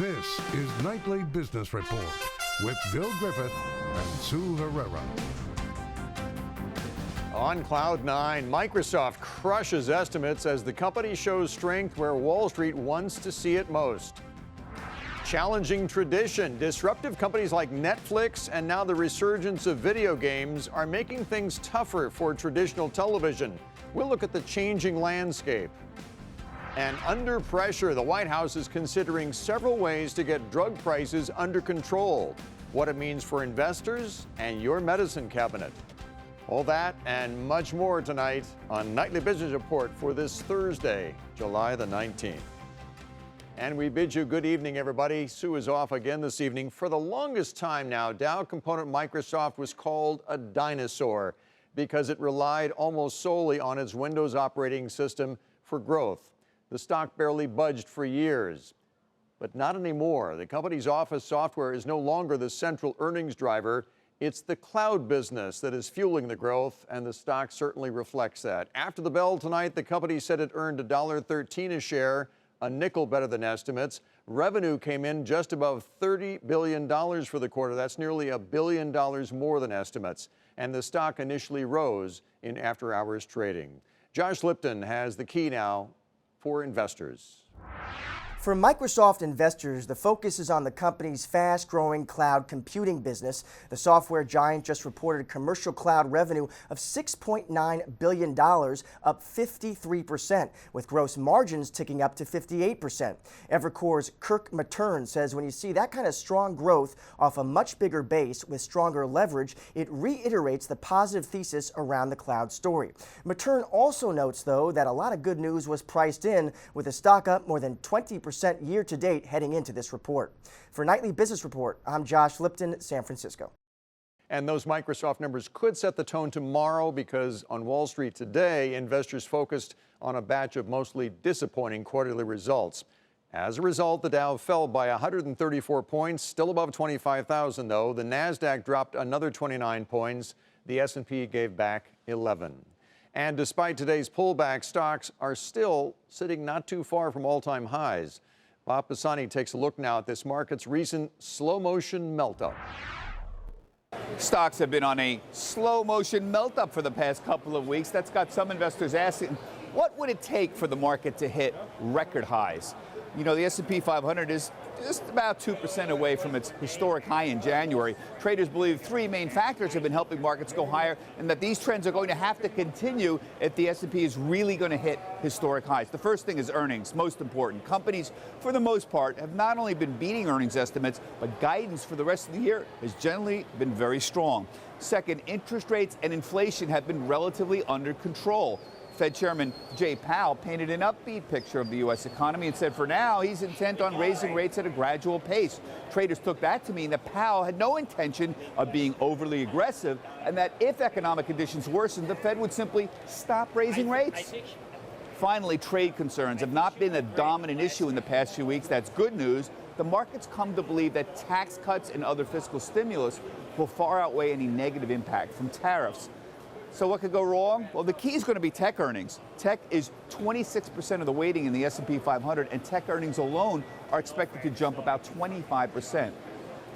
This is Nightly Business Report with Bill Griffith and Sue Herrera. On Cloud 9, Microsoft crushes estimates as the company shows strength where Wall Street wants to see it most. Challenging tradition, disruptive companies like Netflix and now the resurgence of video games are making things tougher for traditional television. We'll look at the changing landscape. And under pressure, the White House is considering several ways to get drug prices under control, what it means for investors and your medicine cabinet. All that and much more tonight on Nightly Business Report for this Thursday, July the 19th. And we bid you good evening, everybody. Sue is off again this evening. For the longest time now, Dow component Microsoft was called a dinosaur because it relied almost solely on its Windows operating system for growth. The stock barely budged for years, but not anymore. The company's Office software is no longer the central earnings driver. It's the cloud business that is fueling the growth, and the stock certainly reflects that. After the bell tonight, the company said it earned $1.13 a share, a nickel better than estimates. Revenue came in just above $30 billion for the quarter. That's nearly $1 billion more than estimates. And the stock initially rose in after-hours trading. Josh Lipton has the key now for investors. For Microsoft investors, the focus is on the company's fast-growing cloud computing business. The software giant just reported commercial cloud revenue of $6.9 billion, up 53%, with gross margins ticking up to 58%. Evercore's Kirk Materne says when you see that kind of strong growth off a much bigger base with stronger leverage, it reiterates the positive thesis around the cloud story. Materne also notes, though, that a lot of good news was priced in, with the stock up more than 20% year to date heading into this report. For Nightly Business Report, I'm Josh Lipton, San Francisco. And those Microsoft numbers could set the tone tomorrow because on Wall Street today, investors focused on a batch of mostly disappointing quarterly results. As a result, the Dow fell by 134 points, still above 25,000 though. The Nasdaq dropped another 29 points. The S&P gave back 11. And despite today's pullback, stocks are still sitting not too far from all-time highs. Bob Pisani takes a look now at this market's recent slow-motion melt-up. Stocks have been on a slow-motion melt-up for the past couple of weeks. That's got some investors asking, what would it take for the market to hit record highs? You know, the S&P 500 is just about 2% away from its historic high in January. Traders believe three main factors have been helping markets go higher, and that these trends are going to have to continue if the S&P is really going to hit historic highs. The first thing is earnings, most important. Companies, for the most part, have not only been beating earnings estimates, but guidance for the rest of the year has generally been very strong. Second, interest rates and inflation have been relatively under control. Fed Chairman Jay Powell painted an upbeat picture of the U.S. economy and said for now he's intent on raising rates at a gradual pace. Traders took that to mean that Powell had no intention of being overly aggressive, and that if economic conditions worsened, the Fed would simply stop raising rates. Finally, trade concerns have not been a dominant issue in the past few weeks. That's good news. The markets come to believe that tax cuts and other fiscal stimulus will far outweigh any negative impact from tariffs. So what could go wrong? Well, the key is going to be tech earnings. Tech is 26% of the weighting in the S&P 500, and tech earnings alone are expected to jump about 25%.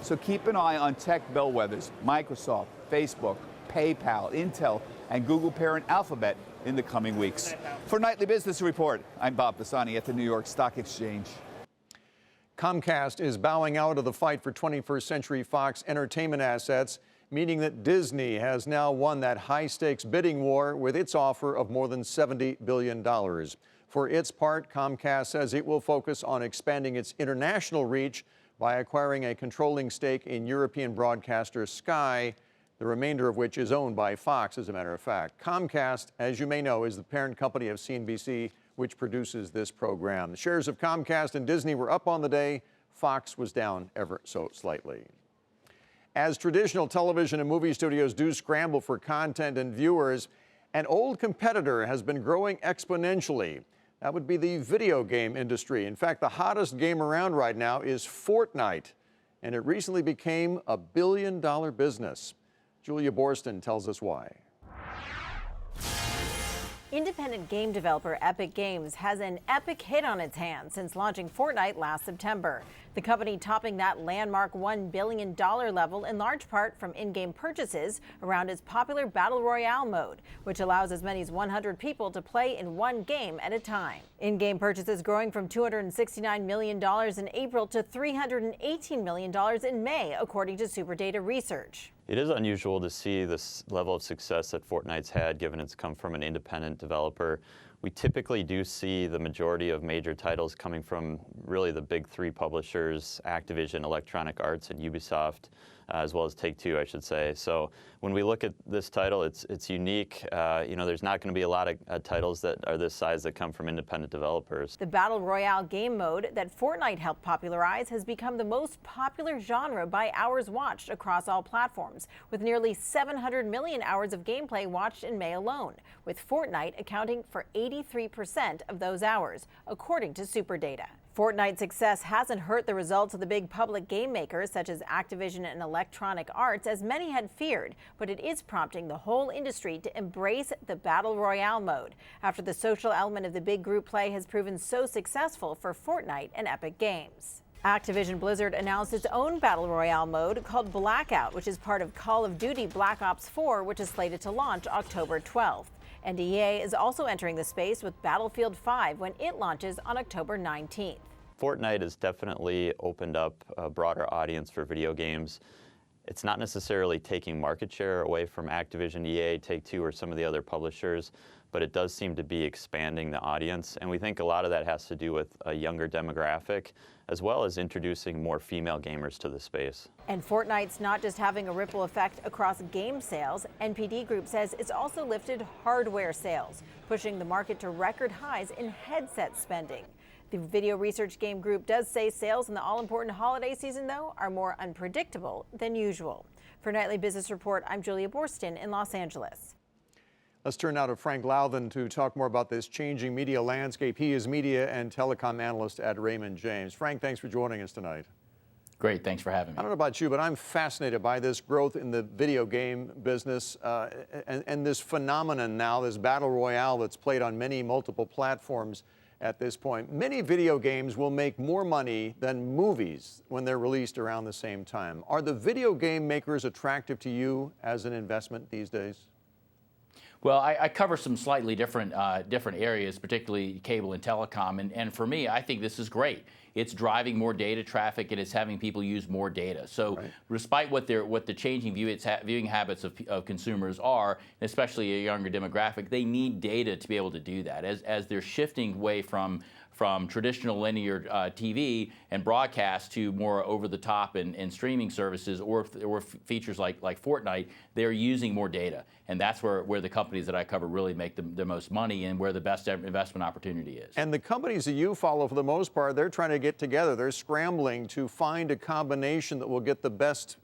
So keep an eye on tech bellwethers, Microsoft, Facebook, PayPal, Intel, and Google parent Alphabet in the coming weeks. For Nightly Business Report, I'm Bob Pisani at the New York Stock Exchange. Comcast is bowing out of the fight for 21st Century Fox entertainment assets, meaning that Disney has now won that high-stakes bidding war with its offer of more than $70 billion. For its part, Comcast says it will focus on expanding its international reach by acquiring a controlling stake in European broadcaster Sky, the remainder of which is owned by Fox, as a matter of fact. Comcast, as you may know, is the parent company of CNBC, which produces this program. The shares of Comcast and Disney were up on the day. Fox was down ever so slightly. As traditional television and movie studios do scramble for content and viewers, an old competitor has been growing exponentially. That would be the video game industry. In fact, the hottest game around right now is Fortnite, and it recently became a billion-dollar business. Julia Borston tells us why. Independent game developer Epic Games has an epic hit on its hands since launching Fortnite last September. The company topping that landmark $1 billion level in large part from in-game purchases around its popular Battle Royale mode, which allows as many as 100 people to play in one game at a time. In-game purchases growing from $269 million in April to $318 million in May, according to SuperData Research. It is unusual to see this level of success that Fortnite's had, given it's come from an independent developer. We typically do see the majority of major titles coming from really the big three publishers, Activision, Electronic Arts, and Ubisoft, as well as Take-Two, I should say. So when we look at this title, it's unique. There's not going to be a lot of titles that are this size that come from independent developers. The Battle Royale game mode that Fortnite helped popularize has become the most popular genre by hours watched across all platforms, with nearly 700 million hours of gameplay watched in May alone, with Fortnite accounting for 83% of those hours, according to SuperData. Fortnite's success hasn't hurt the results of the big public game makers such as Activision and Electronic Arts, as many had feared, but it is prompting the whole industry to embrace the Battle Royale mode after the social element of the big group play has proven so successful for Fortnite and Epic Games. Activision Blizzard announced its own Battle Royale mode called Blackout, which is part of Call of Duty Black Ops 4, which is slated to launch October 12th. And EA is also entering the space with Battlefield 5 when it launches on October 19th. Fortnite has definitely opened up a broader audience for video games. It's not necessarily taking market share away from Activision, EA, Take-Two, or some of the other publishers, but it does seem to be expanding the audience. And we think a lot of that has to do with a younger demographic, as well as introducing more female gamers to the space. And Fortnite's not just having a ripple effect across game sales. NPD Group says it's also lifted hardware sales, pushing the market to record highs in headset spending. The Video Research Game Group does say sales in the all-important holiday season, though, are more unpredictable than usual. For Nightly Business Report, I'm Julia Borston in Los Angeles. Let's turn now to Frank Louthan to talk more about this changing media landscape. He is media and telecom analyst at Raymond James. Frank, thanks for joining us tonight. Great, thanks for having me. I don't know about you, but I'm fascinated by this growth in the video game business and this phenomenon now, this battle royale that's played on multiple platforms at this point. Many video games will make more money than movies when they're released around the same time. Are the video game makers attractive to you as an investment these days? Well, I cover some slightly different areas, particularly cable and telecom, and for me, I think this is great. It's driving more data traffic, and it's having people use more data. So, despite what the changing viewing habits of consumers are, especially a younger demographic, they need data to be able to do that. As they're shifting away from traditional linear TV and broadcast to more over-the-top and streaming services or features like Fortnite, they're using more data. And that's where the companies that I cover really make the most money and where the best investment opportunity is. And the companies that you follow, for the most part, they're trying to get together. They're scrambling to find a combination that will get the best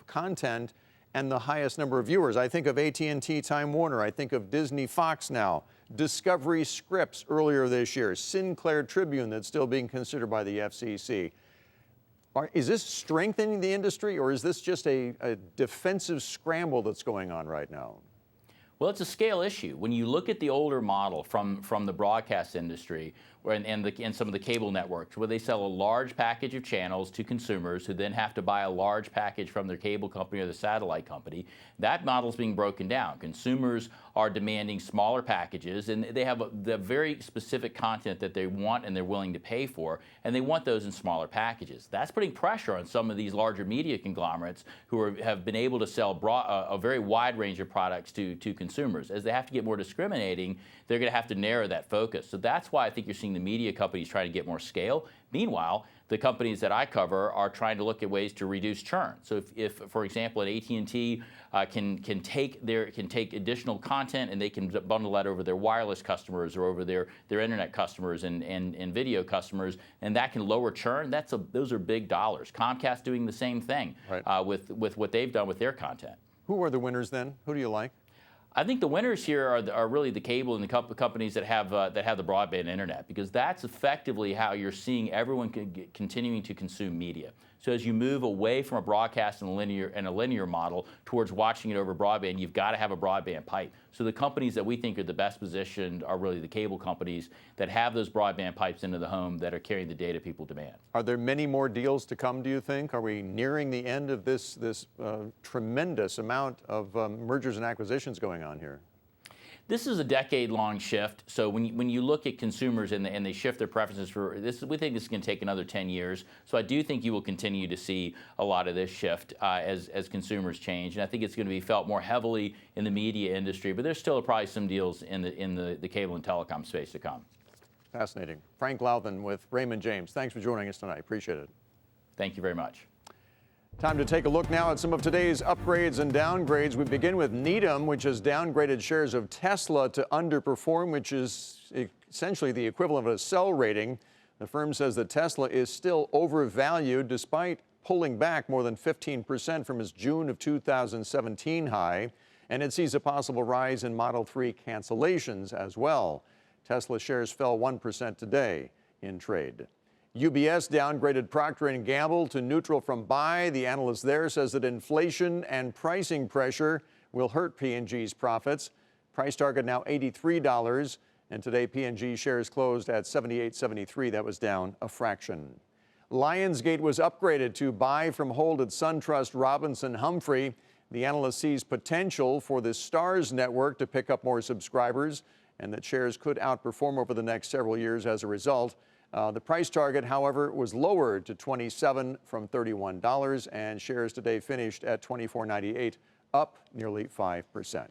content and the highest number of viewers. I think of AT&T, Time Warner. I think of Disney, Fox now. Discovery Scripts earlier this year. Sinclair Tribune that's still being considered by the FCC. Is this strengthening the industry, or is this just a defensive scramble that's going on right now? Well, it's a scale issue. When you look at the older model from the broadcast industry and some of the cable networks, where they sell a large package of channels to consumers who then have to buy a large package from their cable company or the satellite company, that model's being broken down. Consumers are demanding smaller packages, and they have the very specific content that they want and they're willing to pay for, and they want those in smaller packages. That's putting pressure on some of these larger media conglomerates who have been able to sell a very wide range of products to consumers. As they have to get more discriminating, they're going to have to narrow that focus. So that's why I think you're seeing the media companies trying to get more scale. Meanwhile, the companies that I cover are trying to look at ways to reduce churn. So if for example, at AT&T can take additional content and they can bundle that over their wireless customers or over their internet customers and video customers, and that can lower churn. Those are big dollars. Comcast doing the same thing with what they've done with their content. Who are the winners then? Who do you like? I think the winners here are really the cable and the companies that have the broadband internet, because that's effectively how you're seeing everyone continuing to consume media. So as you move away from a broadcast and a linear model towards watching it over broadband, you've got to have a broadband pipe. So the companies that we think are the best positioned are really the cable companies that have those broadband pipes into the home that are carrying the data people demand. Are there many more deals to come, do you think? Are we nearing the end of this tremendous amount of mergers and acquisitions going on here? This is a decade-long shift. So when you look at consumers and they shift their preferences for this, we think this is going to take another 10 years. So I do think you will continue to see a lot of this shift as consumers change, and I think it's going to be felt more heavily in the media industry. But there's still probably some deals in the cable and telecom space to come. Fascinating. Frank Louthan with Raymond James. Thanks for joining us tonight. Appreciate it. Thank you very much. Time to take a look now at some of today's upgrades and downgrades. We begin with Needham, which has downgraded shares of Tesla to underperform, which is essentially the equivalent of a sell rating. The firm says that Tesla is still overvalued despite pulling back more than 15% from its June of 2017 high, and it sees a possible rise in Model 3 cancellations as well. Tesla shares fell 1% today in trade. UBS downgraded Procter & Gamble to neutral from buy. The analyst there says that inflation and pricing pressure will hurt P&G's profits. Price target now $83, and today P&G shares closed at $78.73. That was down a fraction. Lionsgate was upgraded to buy from hold at SunTrust Robinson Humphrey. The analyst sees potential for the Starz network to pick up more subscribers, and that shares could outperform over the next several years as a result. The price target, however, was lowered to $27 from $31, and shares today finished at $24.98, up nearly 5%.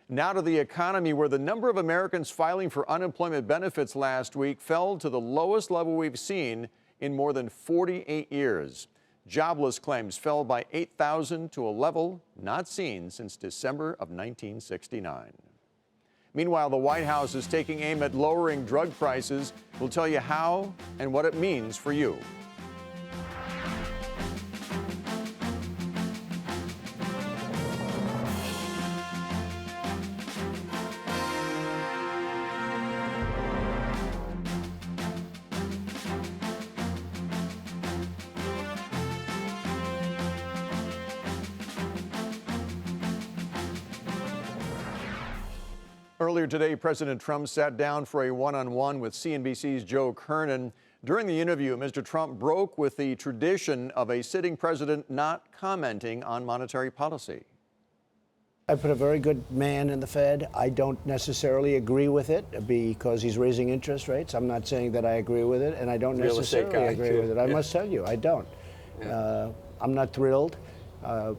Now to the economy, where the number of Americans filing for unemployment benefits last week fell to the lowest level we've seen in more than 48 years. Jobless claims fell by 8,000 to a level not seen since December of 1969. Meanwhile, the White House is taking aim at lowering drug prices. We'll tell you how and what it means for you. Earlier today, President Trump sat down for a one-on-one with CNBC's Joe Kernan. During the interview, Mr. Trump broke with the tradition of a sitting president not commenting on monetary policy. I put a very good man in the Fed. I don't necessarily agree with it because he's raising interest rates. I'm not saying that I agree with it, and I don't necessarily agree with it. I must tell you, I don't. I'm not thrilled.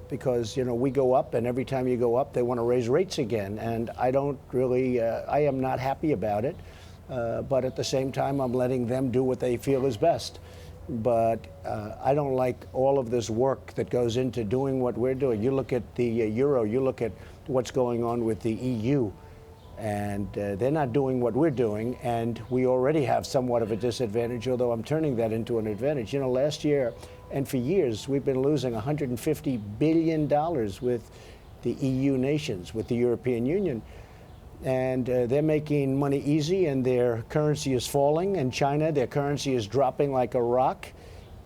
Because, you know, we go up, and every time you go up, they want to raise rates again. And I don't really, I am not happy about it. But at the same time, I'm letting them do what they feel is best. But I don't like all of this work that goes into doing what we're doing. You look at the euro, you look at what's going on with the EU, and they're not doing what we're doing. And we already have somewhat of a disadvantage, although I'm turning that into an advantage. You know, last year, and for years, we've been losing $150 billion with the EU nations, with the European Union. And they're making money easy, and their currency is falling. And China, their currency is dropping like a rock.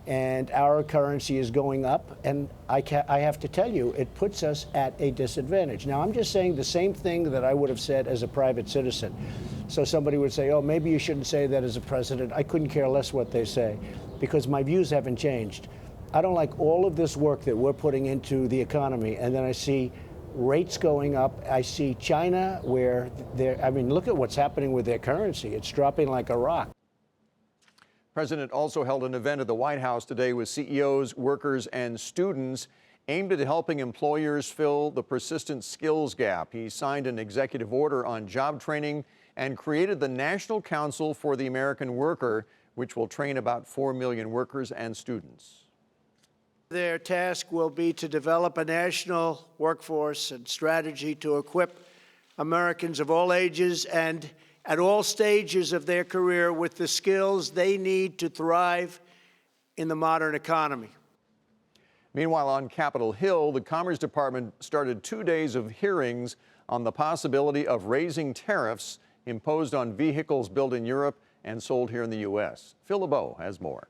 And our currency is going up. And I have to tell you, it puts us at a disadvantage. Now, I'm just saying the same thing that I would have said as a private citizen. So somebody would say, oh, maybe you shouldn't say that as a president. I couldn't care less what they say, because my views haven't changed. I don't like all of this work that we're putting into the economy, and then I see rates going up. I see China where I mean, look at what's happening with their currency. It's dropping like a rock. The president also held an event at the White House today with CEOs, workers, and students aimed at helping employers fill the persistent skills gap. He signed an executive order on job training and created the National Council for the American Worker, which will train about 4 million workers and students. Their task will be to develop a national workforce and strategy to equip Americans of all ages and at all stages of their career with the skills they need to thrive in the modern economy. Meanwhile, on Capitol Hill, the Commerce Department started 2 days of hearings on the possibility of raising tariffs imposed on vehicles built in Europe and sold here in the U.S. Phil LeBeau has more.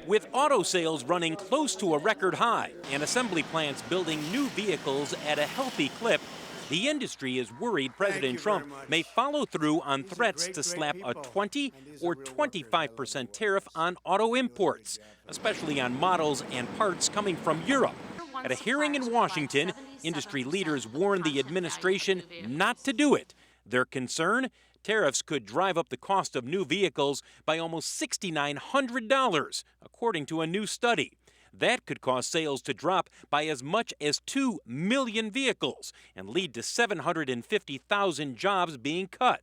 With auto sales running close to a record high and assembly plants building new vehicles at a healthy clip, the industry is worried President Trump may follow through on threats to slap a 20 or 25% tariff on auto imports, especially on models and parts coming from Europe. At a hearing in Washington, industry leaders warned the administration not to do it. Their concern? Tariffs could drive up the cost of new vehicles by almost $6,900, according to a new study. That could cause sales to drop by as much as 2 million vehicles and lead to 750,000 jobs being cut.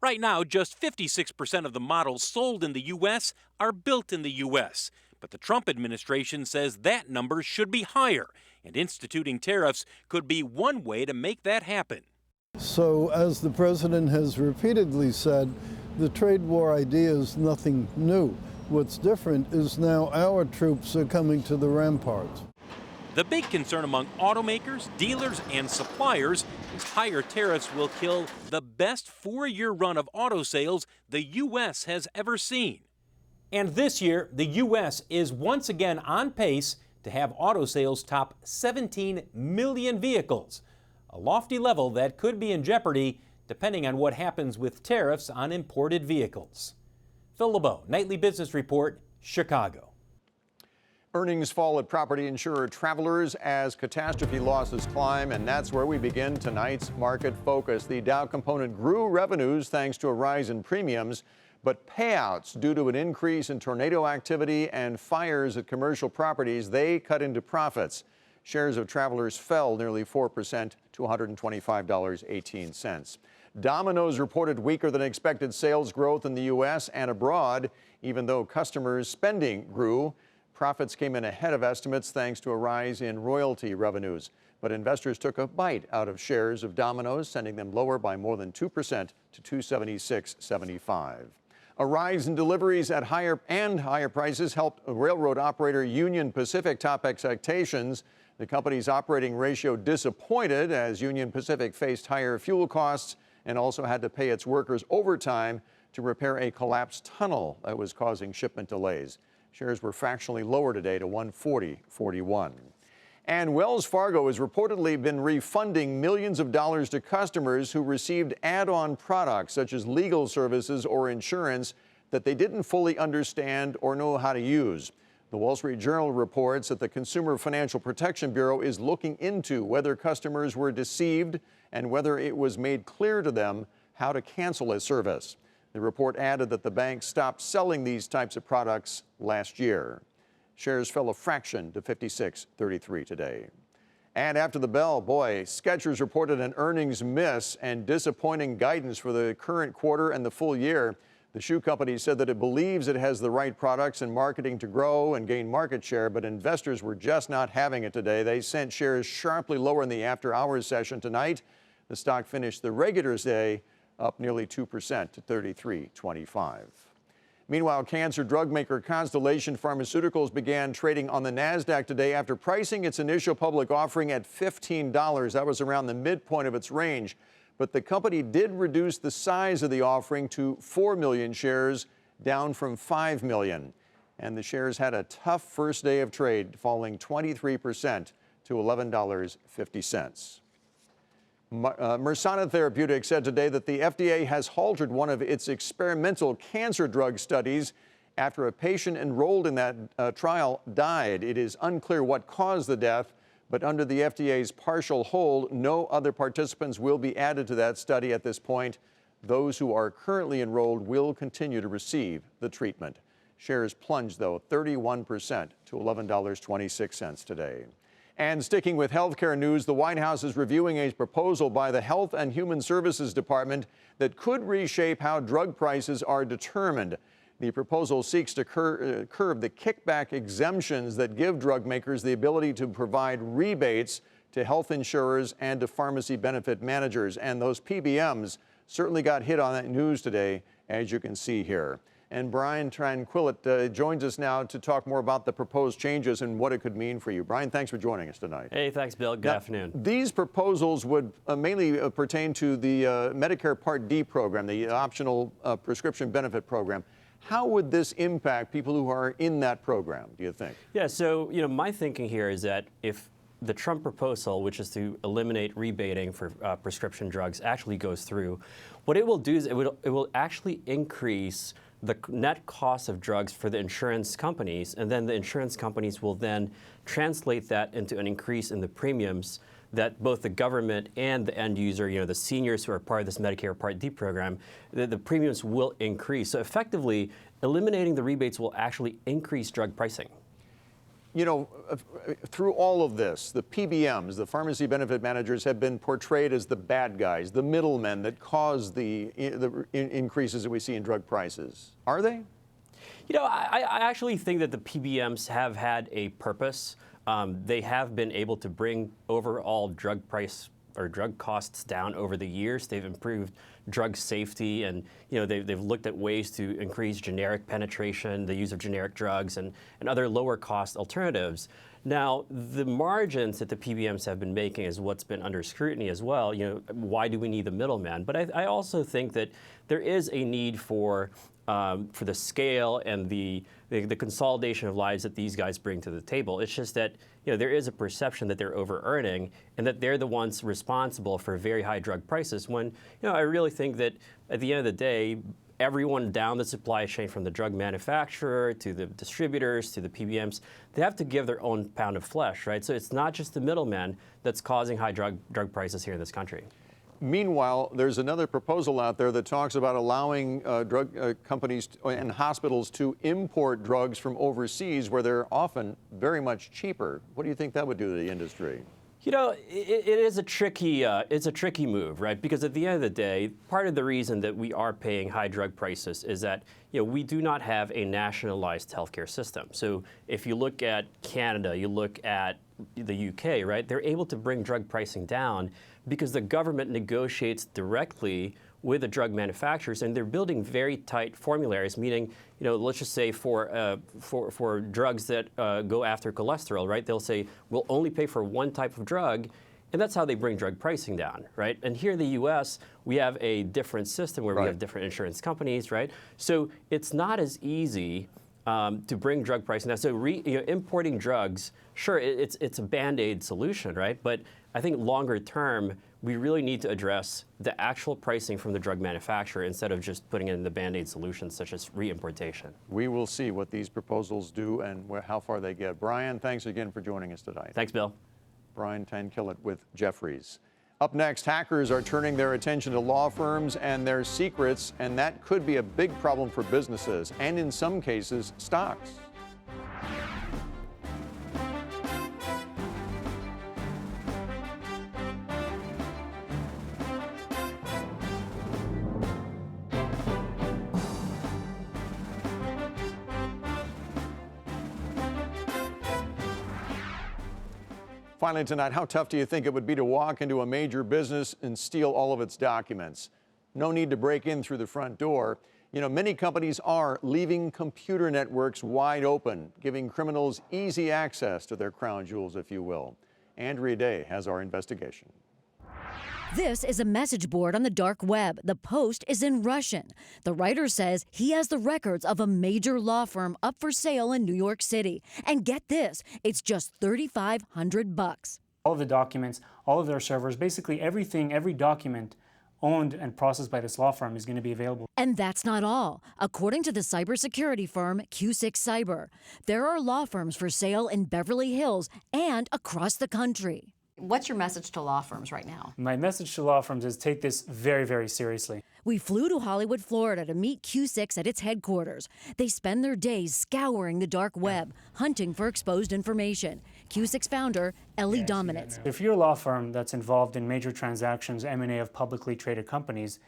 Right now, just 56% of the models sold in the U.S. are built in the U.S. But the Trump administration says that number should be higher, and instituting tariffs could be one way to make that happen. So, as the president has repeatedly said, the trade war idea is nothing new. What's different is now our troops are coming to the ramparts. The big concern among automakers, dealers, and suppliers is higher tariffs will kill the best four-year run of auto sales the U.S. has ever seen. And this year, the U.S. is once again on pace to have auto sales top 17 million vehicles, a lofty level that could be in jeopardy depending on what happens with tariffs on imported vehicles. Phil LeBeau, Nightly Business Report, Chicago. Earnings fall at property insurer Travelers as catastrophe losses climb, and that's where we begin tonight's market focus. The Dow component grew revenues thanks to a rise in premiums, but payouts due to an increase in tornado activity and fires at commercial properties, they cut into profits. Shares of Travelers fell nearly 4% to $125.18. Domino's reported weaker than expected sales growth in the U.S. and abroad. Even though customers' spending grew, profits came in ahead of estimates thanks to a rise in royalty revenues. But investors took a bite out of shares of Domino's, sending them lower by more than 2% to $276.75. A rise in deliveries at higher prices helped railroad operator Union Pacific top expectations. The company's operating ratio disappointed as Union Pacific faced higher fuel costs and also had to pay its workers overtime to repair a collapsed tunnel that was causing shipment delays. Shares were fractionally lower today to $140.41. And Wells Fargo has reportedly been refunding millions of dollars to customers who received add-on products such as legal services or insurance that they didn't fully understand or know how to use. The Wall Street Journal reports that the Consumer Financial Protection Bureau is looking into whether customers were deceived and whether it was made clear to them how to cancel a service. The report added that the bank stopped selling these types of products last year. Shares fell a fraction to $56.33 today. And after the bell, boy, Skechers reported an earnings miss and disappointing guidance for the current quarter and the full year. The shoe company said that it believes it has the right products and marketing to grow and gain market share, but investors were just not having it today. They sent shares sharply lower in the after-hours session tonight. The stock finished the regular day up nearly 2% to $33.25. Meanwhile, cancer drug maker Constellation Pharmaceuticals began trading on the NASDAQ today after pricing its initial public offering at $15. That was around the midpoint of its range. But the company did reduce the size of the offering to 4 million shares, down from 5 million. And the shares had a tough first day of trade, falling 23% to $11.50. Mersana Therapeutics said today that the FDA has halted one of its experimental cancer drug studies after a patient enrolled in that trial died. It is unclear what caused the death, but under the FDA's partial hold, no other participants will be added to that study at this point. Those who are currently enrolled will continue to receive the treatment. Shares plunged, though, 31% to $11.26 today. And sticking with healthcare news, the White House is reviewing a proposal by the Health and Human Services Department that could reshape how drug prices are determined. The proposal seeks to curb the kickback exemptions that give drug makers the ability to provide rebates to health insurers and to pharmacy benefit managers. And those PBMs certainly got hit on that news today, as you can see here. And Brian Tranquillit joins us now to talk more about the proposed changes and what it could mean for you. Brian, thanks for joining us tonight. Hey, thanks, Bill. Good afternoon. These proposals would mainly pertain to the Medicare Part D program, the optional prescription benefit program. How would this impact people who are in that program, do you think? Yeah, so, my thinking here is that if the Trump proposal, which is to eliminate rebating for prescription drugs, actually goes through, what it will do is it will actually increase the net cost of drugs for the insurance companies, and then the insurance companies will then translate that into an increase in the premiums that both the government and the end user, the seniors who are part of this Medicare Part D program, the premiums will increase. So effectively, eliminating the rebates will actually increase drug pricing. Through all of this, the PBMs, the pharmacy benefit managers, have been portrayed as the bad guys, the middlemen that cause the increases that we see in drug prices. Are they? I actually think that the PBMs have had a purpose. They have been able to bring overall drug price or drug costs down over the years. They've improved drug safety, and they've looked at ways to increase generic penetration, the use of generic drugs, and other lower cost alternatives. Now, the margins that the PBMs have been making is what's been under scrutiny as well. Why do we need the middleman? But I also think that there is a need for the scale and the consolidation of lives that these guys bring to the table. It's just that there is a perception that they're over-earning and that they're the ones responsible for very high drug prices, when I really think that at the end of the day, everyone down the supply chain, from the drug manufacturer to the distributors to the PBMs, they have to give their own pound of flesh, right? So it's not just the middleman that's causing high drug prices here in this country. Meanwhile, there's another proposal out there that talks about allowing drug companies and hospitals to import drugs from overseas, where they're often very much cheaper. What do you think that would do to the industry? It is a tricky move, right? Because at the end of the day, part of the reason that we are paying high drug prices is that we do not have a nationalized healthcare system. So if you look at Canada, you look at the UK, right? They're able to bring drug pricing down because the government negotiates directly with the drug manufacturers, and they're building very tight formularies, meaning, let's just say for drugs that go after cholesterol, right? They'll say, we'll only pay for one type of drug, and that's how they bring drug pricing down, right? And here in the U.S., we have a different system where we have different insurance companies, right? So it's not as easy to bring drug pricing down. So importing drugs, sure, it's a Band-Aid solution, right? But I think longer term, we really need to address the actual pricing from the drug manufacturer instead of just putting in the Band-Aid solutions such as reimportation. We will see what these proposals do and how far they get. Brian, thanks again for joining us tonight. Thanks, Bill. Brian Tranquillit with Jefferies. Up next, hackers are turning their attention to law firms and their secrets, and that could be a big problem for businesses and, in some cases, stocks. Finally tonight, how tough do you think it would be to walk into a major business and steal all of its documents? No need to break in through the front door. Many companies are leaving computer networks wide open, giving criminals easy access to their crown jewels, if you will. Andrea Day has our investigation. This is a message board on the dark web. The post is in Russian. The writer says he has the records of a major law firm up for sale in New York City. And get this, it's just $3,500. All of the documents, all of their servers, basically everything, every document owned and processed by this law firm is going to be available. And that's not all. According to the cybersecurity firm Q6 Cyber, there are law firms for sale in Beverly Hills and across the country. What's your message to law firms right now? My message to law firms is take this very, very seriously. We flew to Hollywood, Florida to meet Q6 at its headquarters. They spend their days scouring the dark web, hunting for exposed information. Q6 founder Ellie Dominitz. If you're a law firm that's involved in major transactions, M&A of publicly traded companies,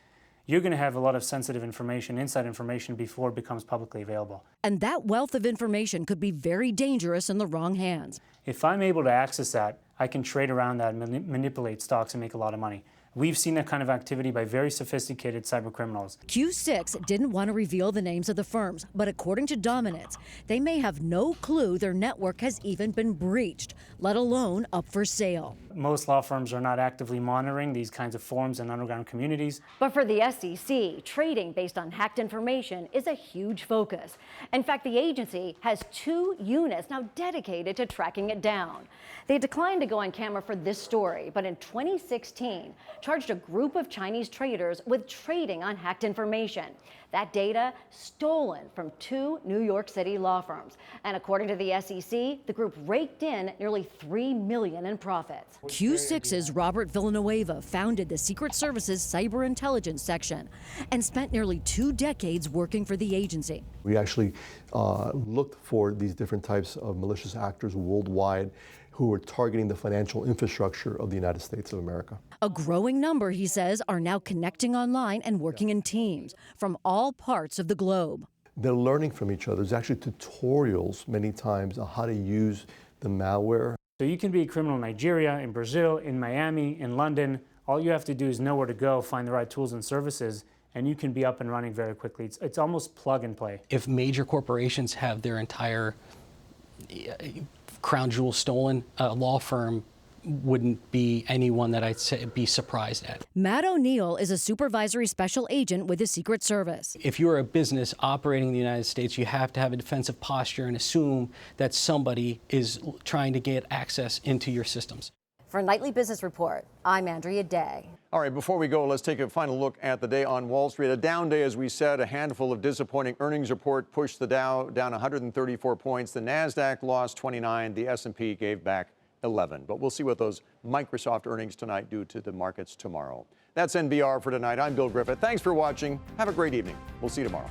you're going to have a lot of sensitive information, inside information, before it becomes publicly available. And that wealth of information could be very dangerous in the wrong hands. If I'm able to access that, I can trade around that and manipulate stocks and make a lot of money. We've seen that kind of activity by very sophisticated cybercriminals. Q6 didn't want to reveal the names of the firms, but according to Dominance, they may have no clue their network has even been breached, let alone up for sale. Most law firms are not actively monitoring these kinds of forums and underground communities. But for the SEC, trading based on hacked information is a huge focus. In fact, the agency has 2 units now dedicated to tracking it down. They declined to go on camera for this story, but in 2016, charged a group of Chinese traders with trading on hacked information. That data stolen from 2 New York City law firms. And according to the SEC, the group raked in nearly $3 million in profits. Q6's Robert Villanueva founded the Secret Service's Cyber Intelligence Section and spent nearly 2 decades working for the agency. We actually looked for these different types of malicious actors worldwide who were targeting the financial infrastructure of the United States of America. A growing number, he says, are now connecting online and working in teams from all parts of the globe. They're learning from each other. There's actually tutorials many times on how to use the malware. So you can be a criminal in Nigeria, in Brazil, in Miami, in London. All you have to do is know where to go, find the right tools and services, and you can be up and running very quickly. It's almost plug and play. If major corporations have their entire crown jewel stolen, a law firm wouldn't be anyone that I'd say be surprised at. Matt O'Neill is a supervisory special agent with the Secret Service. If you're a business operating in the United States, you have to have a defensive posture and assume that somebody is trying to get access into your systems. For Nightly Business Report, I'm Andrea Day. All right, before we go, let's take a final look at the day on Wall Street. A down day, as we said. A handful of disappointing earnings report pushed the Dow down 134 points. The NASDAQ lost 29. The S&P gave back 11. But we'll see what those Microsoft earnings tonight do to the markets tomorrow. That's NBR for tonight. I'm Bill Griffith. Thanks for watching. Have a great evening. We'll see you tomorrow.